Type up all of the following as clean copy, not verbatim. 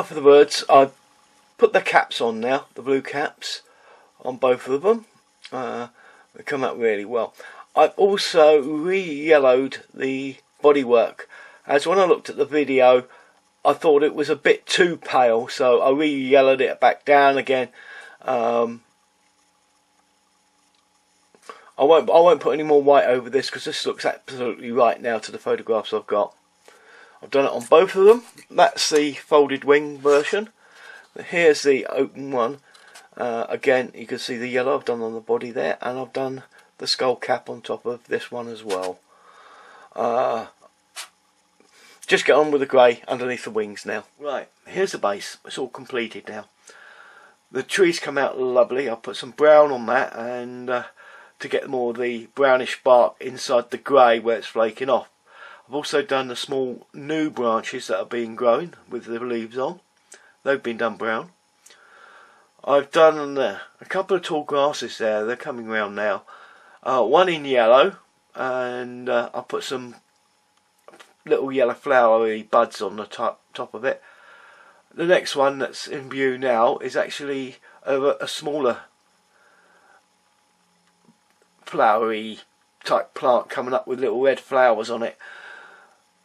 enough of the birds. I've put the caps on now, the blue caps on both of them. They come out really well. I've also re-yellowed the bodywork, as when I looked at the video I thought it was a bit too pale, so I re-yellowed it back down again. I won't put any more white over this because this looks absolutely right now to the photographs I've got. I've done it on both of them. That's the folded wing version. Here's the open one. Again, you can see the yellow I've done on the body there, and I've done the skull cap on top of this one as well. Just get on with the grey underneath the wings now. Right, here's the base. It's all completed now. The trees come out lovely. I'll put some brown on that, and to get more of the brownish bark inside the grey where it's flaking off. I've also done the small new branches that are being grown with the leaves on. They've been done brown. I've done a couple of tall grasses there. They're coming round now. One in yellow, and I'll put some little yellow flowery buds on the top of it. The next one that's in view now is actually a smaller flowery type plant coming up with little red flowers on it.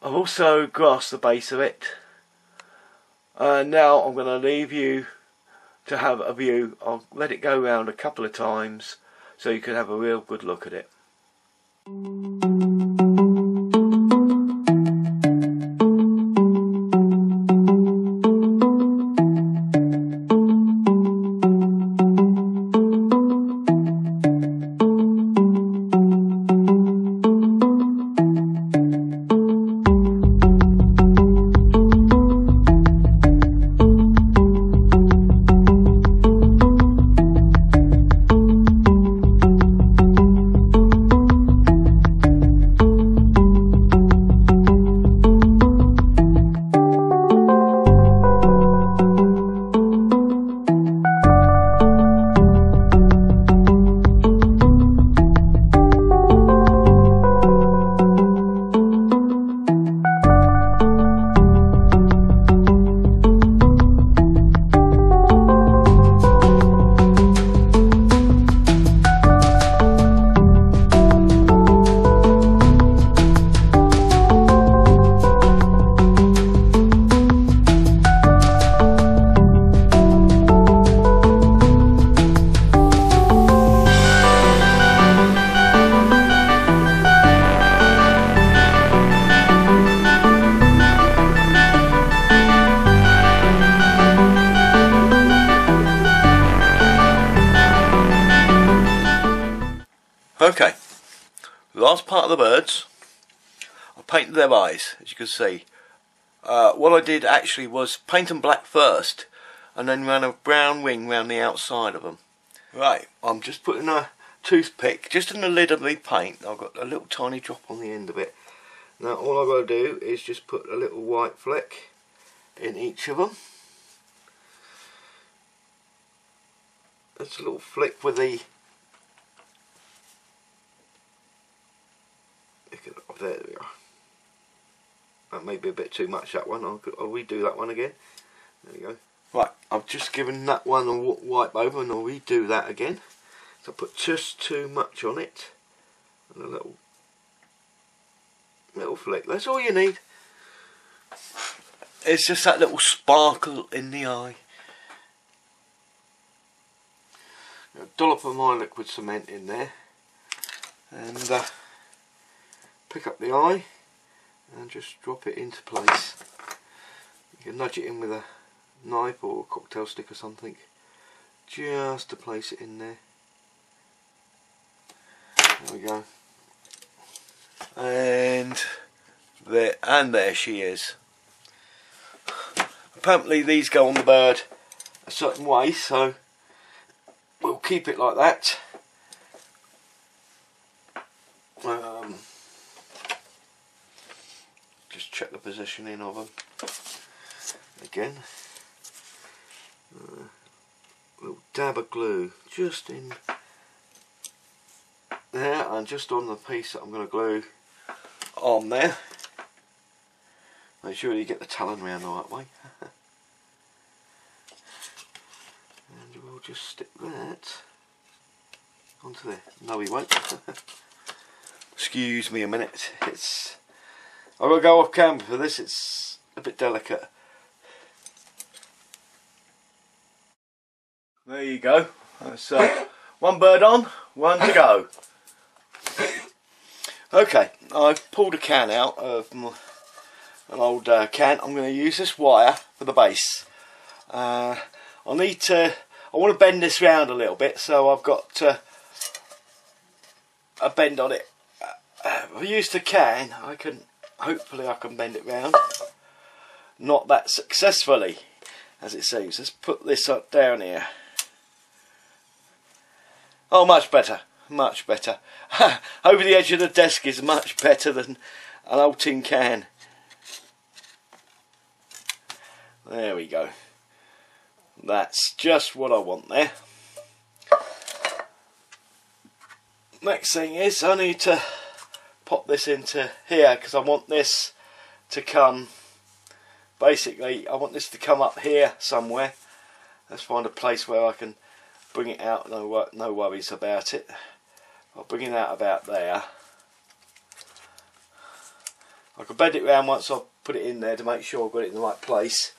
I've also grassed the base of it. Now I'm going to leave you to have a view. I'll let it go round a couple of times so you can have a real good look at it. Okay, last part of the birds, I painted their eyes, as you can see. What I did actually was paint them black first, and then run a brown wing round the outside of them. Right, I'm just putting a toothpick just in the lid of the paint. I've got a little tiny drop on the end of it. Now all I've got to do is just put a little white fleck in each of them. That's a little flick with the... There we are. That may be a bit too much, that one. I'll redo that one again. There we go. Right, I've just given that one a wipe over, and I'll redo that again. So I put just too much on it, and a little flick. That's all you need. It's just that little sparkle in the eye. A dollop of my liquid cement in there, and pick up the eye and just drop it into place. You can nudge it in with a knife or a cocktail stick or something, just to place it in there. There we go. And there she is. Apparently these go on the bird a certain way, so we'll keep it like that. Just check the positioning of them again. A little dab of glue just in there, and just on the piece that I'm going to glue on there. Make sure you get the talon round the right way. just stick that onto there. No, we won't. Excuse me a minute. I've got to go off camera for this. It's a bit delicate. There you go. That's one bird on, one to go. Okay, I've pulled a can out of an old can. I'm going to use this wire for the base. I want to bend this round a little bit, so I've got a bend on it. If I use the can, hopefully I can bend it round. Not that successfully, as it seems. Let's put this up down here. Oh, much better, much better. Over the edge of the desk is much better than an old tin can. There we go. That's just what I want there. Next thing is I need to pop this into here because I want this to come, basically I want this to come up here somewhere. Let's find a place where I can bring it out, no worries about it. I'll bring it out about there. I can bend it round once I've put it in there to make sure I've got it in the right place.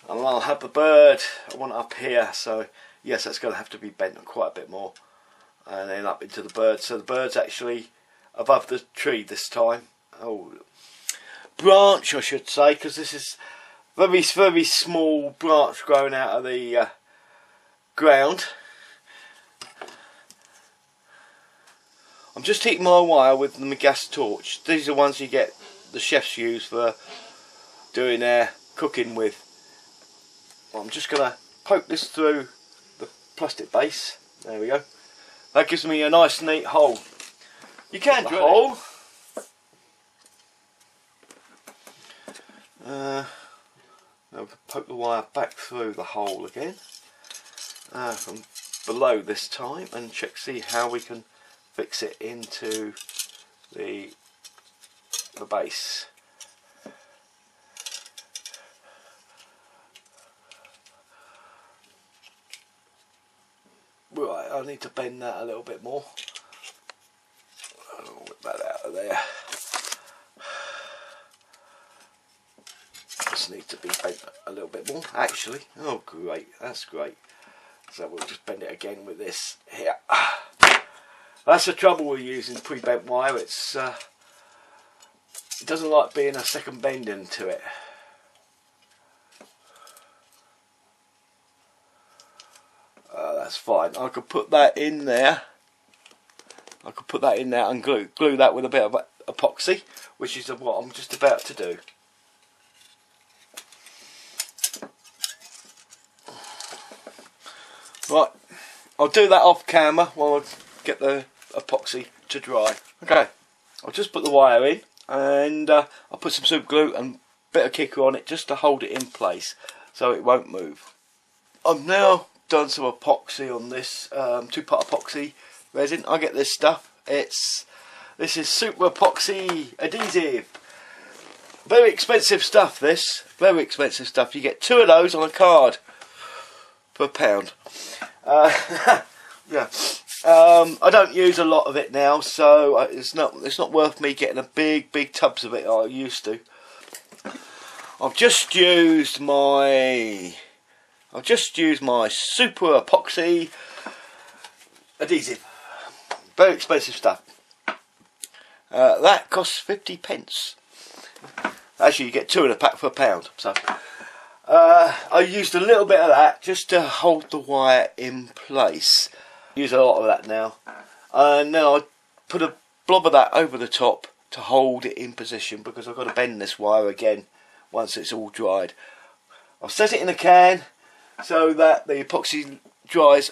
And I'll have the bird, I want it up here, so yes, that's going to have to be bent quite a bit more. And then up into the bird, so the bird's actually above the tree this time. Oh, branch I should say, because this is very small branch growing out of the ground. I'm just heating my wire with my gas torch. These are the ones you get, the chefs use for doing their cooking with. I'm just going to poke this through the plastic base. There we go. That gives me a nice neat hole. You can drill a hole. Now we can poke the wire back through the hole again. From below this time, and see how we can fix it into the base. Right, I need to bend that a little bit more. I'll whip that out of there. This needs to be bent a little bit more, actually. Oh great, that's great. So we'll just bend it again with this here. That's the trouble with using pre-bent wire. It doesn't like being a second bend into it. That's fine. I could put that in there. I could put that in there and glue that with a bit of epoxy, which is what I'm just about to do. Right, I'll do that off camera while I get the epoxy to dry. Okay, I'll just put the wire in and I'll put some super glue and a bit of kicker on it just to hold it in place so it won't move. I've now done some epoxy on this, two-part epoxy resin. I get this stuff. This is super epoxy adhesive. Very expensive stuff, this. Very expensive stuff. You get 2 of those on a card for £1. Yeah. I don't use a lot of it now, so it's not worth me getting a big tubs of it like I used to. I've just used my super epoxy adhesive. Very expensive stuff. That costs 50p. Actually, you get 2 in a pack for £1. So I used a little bit of that just to hold the wire in place. Use a lot of that now, and then I put a blob of that over the top to hold it in position because I've got to bend this wire again once it's all dried. I've set it in a can so that the epoxy dries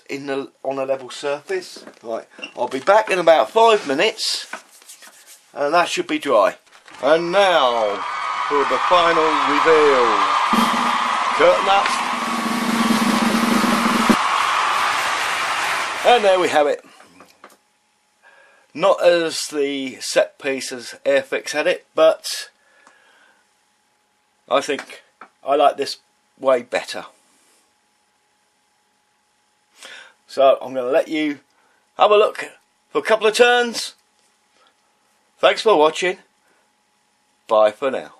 on a level surface. Right, I'll be back in about 5 minutes and that should be dry. And now for the final reveal. Curtain up. And there we have it. Not as the set piece as Airfix had it, but I think I like this way better. So I'm going to let you have a look for a couple of turns. Thanks for watching. Bye for now.